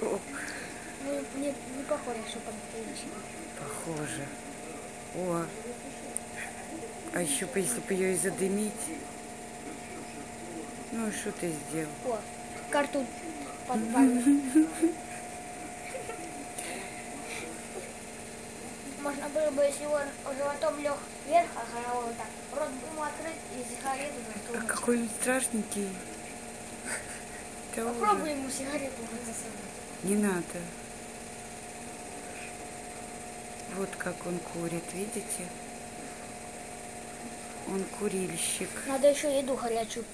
Ну, не похоже, что по-настоящему. Похоже. О, а еще если бы ее и задымить. Ну и что ты сделал? О, карту подвалил. Можно было бы, если он животом лег вверх, а головой так, рот ему открыть и сигарету А засунуть. какой он страшненький. Попробуй ему сигарету засунуть. Не надо. Вот как он курит, видите? Он курильщик. Надо еще еду горячую